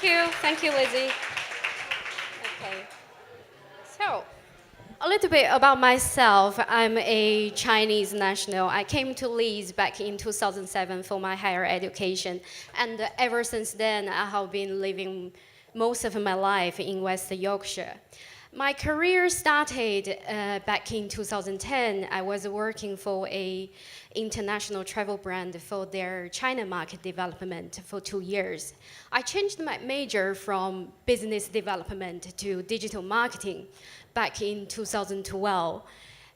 Thank you, Lizzie. Okay, so a little bit about myself. I'm a Chinese national. I came to Leeds back in 2007 for my higher education, and ever since then, I have been living most of my life in West Yorkshire. My career started back in 2010. I was working for a international travel brand for their China market development for 2 years. I changed my major from business development to digital marketing back in 2012.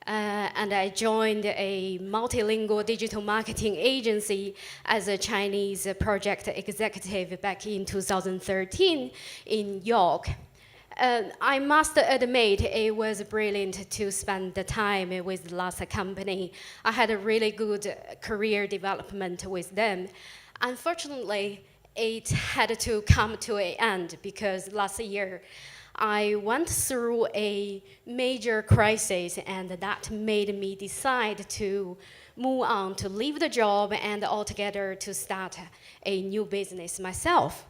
And I joined a multilingual digital marketing agency as a Chinese project executive back in 2013 in York. I must admit, it was brilliant to spend the time with the last company. I had a really good career development with them. Unfortunately, it had to come to an end because last year I went through a major crisis, and that made me decide to move on, to leave the job, and altogether to start a new business myself.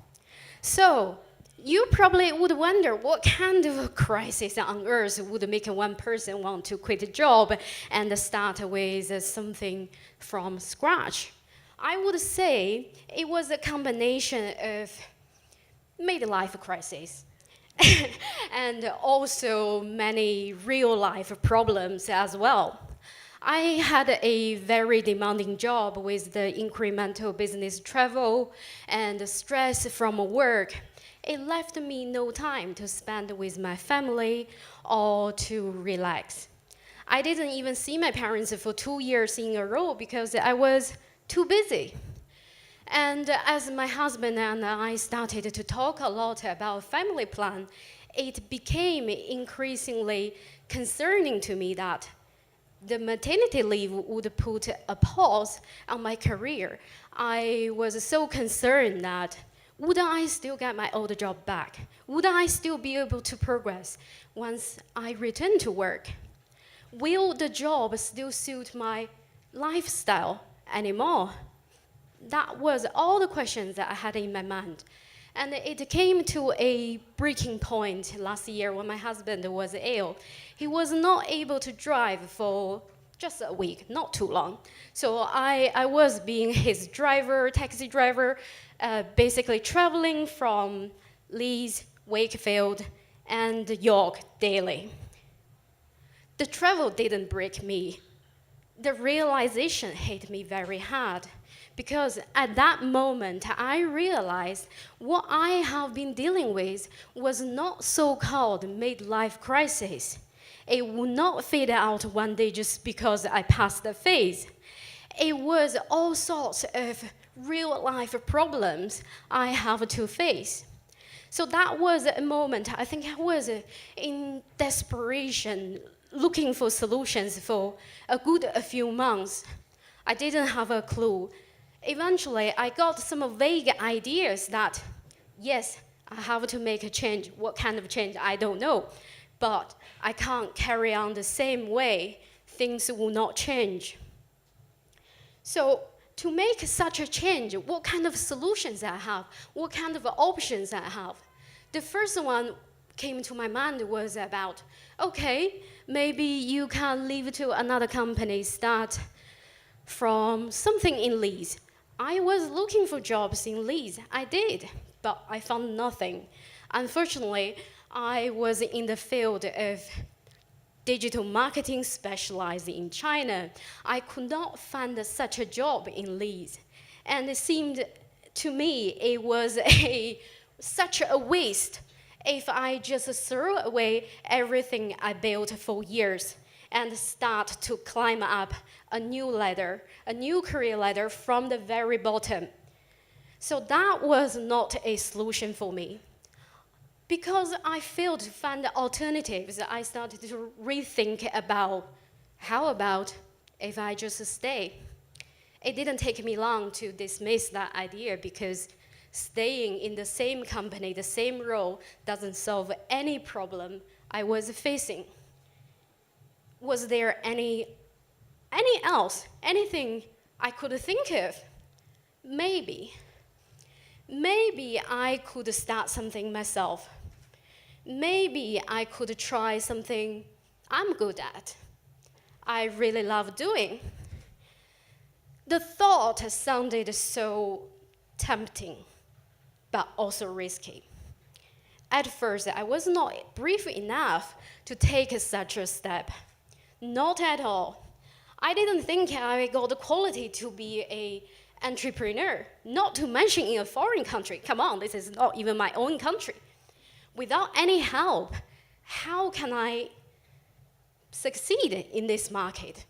So, you probably would wonder what kind of a crisis on earth would make one person want to quit a job and start with something from scratch. I would say it was a combination of midlife crisis and also many real life problems as well. I had a very demanding job with the incremental business travel and stress from work. It left me no time to spend with my family or to relax. I didn't even see my parents for 2 years in a row because I was too busy. And as my husband and I started to talk a lot about family plan, it became increasingly concerning to me that the maternity leave would put a pause on my career. I was so concerned that would I still get my old job back? Would I still be able to progress once I return to work? Will the job still suit my lifestyle anymore? That was all the questions that I had in my mind. And it came to a breaking point last year when my husband was ill. He was not able to drive for just a week, not too long. So I was being his driver, taxi driver, basically traveling from Leeds, Wakefield, and York daily. The travel didn't break me. The realization hit me very hard because at that moment I realized what I have been dealing with was not so-called midlife crisis. It would not fade out one day just because I passed the phase. It was all sorts of real life problems I have to face. So that was a moment, I think I was in desperation, looking for solutions for a few months. I didn't have a clue. Eventually, I got some vague ideas that, yes, I have to make a change. What kind of change, I don't know. But I can't carry on the same way. Things will not change. So to make such a change, what kind of solutions I have? What kind of options I have? The first one came to my mind was about, okay, maybe you can leave to another company, start from something in Leeds. I was looking for jobs in Leeds. I did, but I found nothing. Unfortunately, I was in the field of digital marketing specialized in China. I could not find such a job in Leeds. And it seemed to me it was such a waste if I just throw away everything I built for years and start to climb up a new ladder, a new career ladder from the very bottom. So that was not a solution for me. Because I failed to find alternatives, I started to rethink about how about if I just stay? It didn't take me long to dismiss that idea because staying in the same company, the same role, doesn't solve any problem I was facing. Was there anything I could think of? Maybe. Maybe I could start something myself. Maybe I could try something I'm good at, I really love doing. The thought sounded so tempting, but also risky. At first, I was not brave enough to take such a step. Not at all. I didn't think I got the quality to be an entrepreneur, not to mention in a foreign country. Come on, this is not even my own country. Without any help, how can I succeed in this market?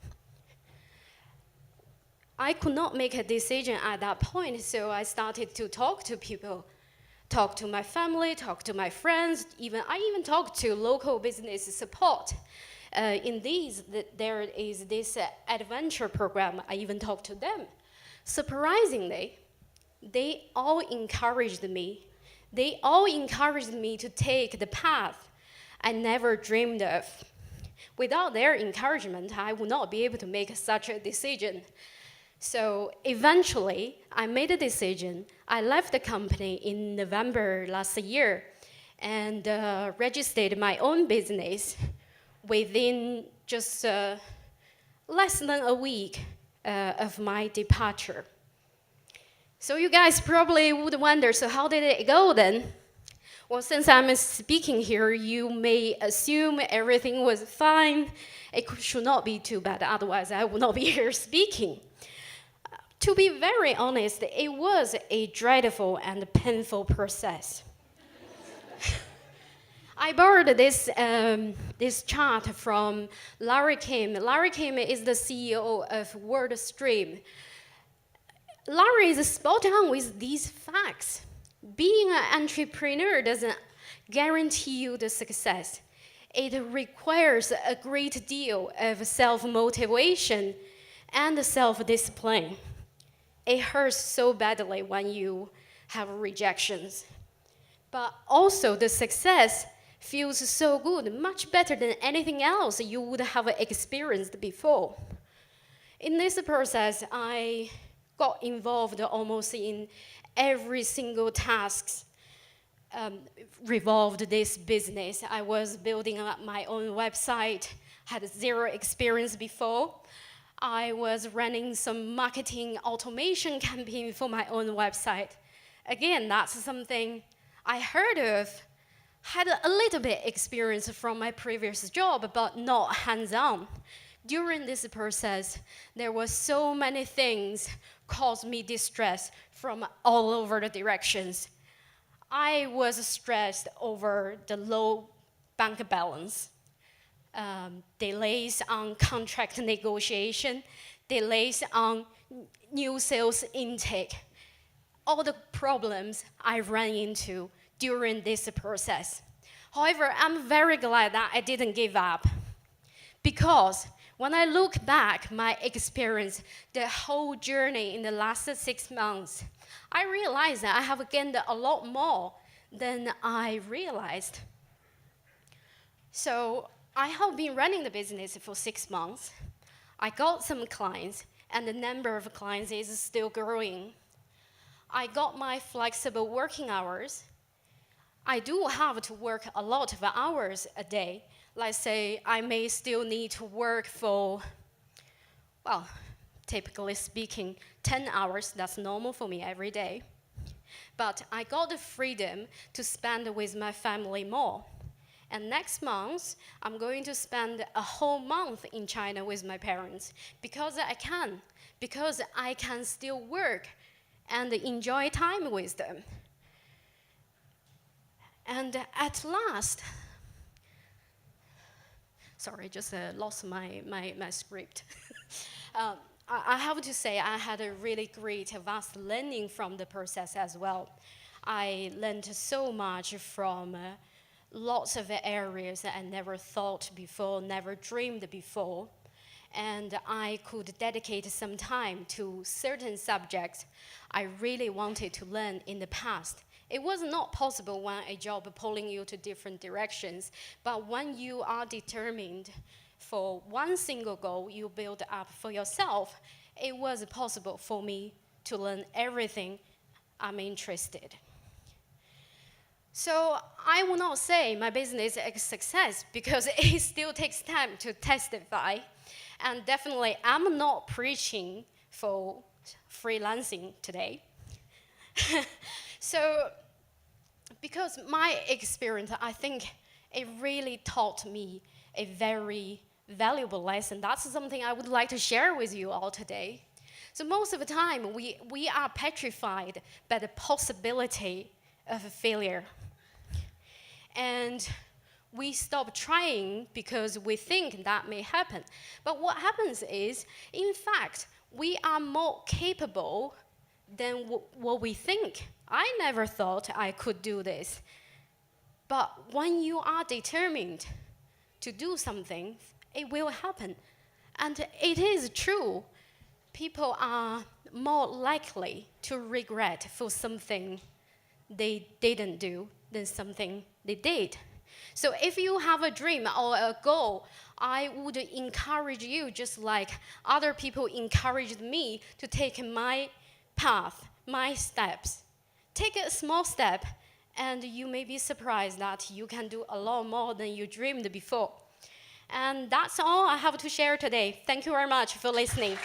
I could not make a decision at that point, so I started to talk to people, talk to my family, talk to my friends, I even talked to local business support. There is this adventure program, I even talked to them. Surprisingly, they all encouraged me. They all encouraged me to take the path I never dreamed of. Without their encouragement, I would not be able to make such a decision. So eventually, I made a decision. I left the company in November last year and registered my own business within just less than a week of my departure. So you guys probably would wonder, so how did it go then? Well, since I'm speaking here, you may assume everything was fine. It should not be too bad, otherwise I would not be here speaking. To be very honest, it was a dreadful and painful process. I borrowed this chart from Larry Kim. Larry Kim is the CEO of WorldStream. Larry is spot on with these facts. Being an entrepreneur doesn't guarantee you the success. It requires a great deal of self-motivation and self-discipline. It hurts so badly when you have rejections. But also the success feels so good, much better than anything else you would have experienced before. In this process, I got involved almost in every single task revolved this business. I was building up my own website, had zero experience before. I was running some marketing automation campaign for my own website. Again, that's something I heard of, had a little bit experience from my previous job, but not hands-on. During this process, there were so many things caused me distress from all over the directions. I was stressed over the low bank balance, delays on contract negotiation, delays on new sales intake, all the problems I ran into during this process. However, I'm very glad that I didn't give up, because when I look back my experience, the whole journey in the last 6 months, I realized that I have gained a lot more than I realized. So I have been running the business for 6 months. I got some clients, and the number of clients is still growing. I got my flexible working hours. I do have to work a lot of hours a day. Let's say I may still need to work for, well, typically speaking, 10 hours. That's normal for me every day. But I got the freedom to spend with my family more. And next month, I'm going to spend a whole month in China with my parents because I can still work and enjoy time with them. And at last, sorry, just lost my script. I have to say I had a really great, vast learning from the process as well. I learned so much from lots of areas I never thought before, never dreamed before. And I could dedicate some time to certain subjects I really wanted to learn in the past. It was not possible when a job pulling you to different directions, but when you are determined for one single goal you build up for yourself, it was possible for me to learn everything I'm interested. So I will not say my business is a success because it still takes time to testify. And definitely, I'm not preaching for freelancing today. So, because my experience, I think it really taught me a very valuable lesson. That's something I would like to share with you all today. So most of the time, we are petrified by the possibility of a failure. And we stop trying because we think that may happen. But what happens is, in fact, we are more capable than what we think. I never thought I could do this. But when you are determined to do something, it will happen. And it is true. People are more likely to regret for something they didn't do than something they did. So if you have a dream or a goal, I would encourage you, just like other people encouraged me to take my path, my steps. Take a small step, and you may be surprised that you can do a lot more than you dreamed before. And that's all I have to share today. Thank you very much for listening.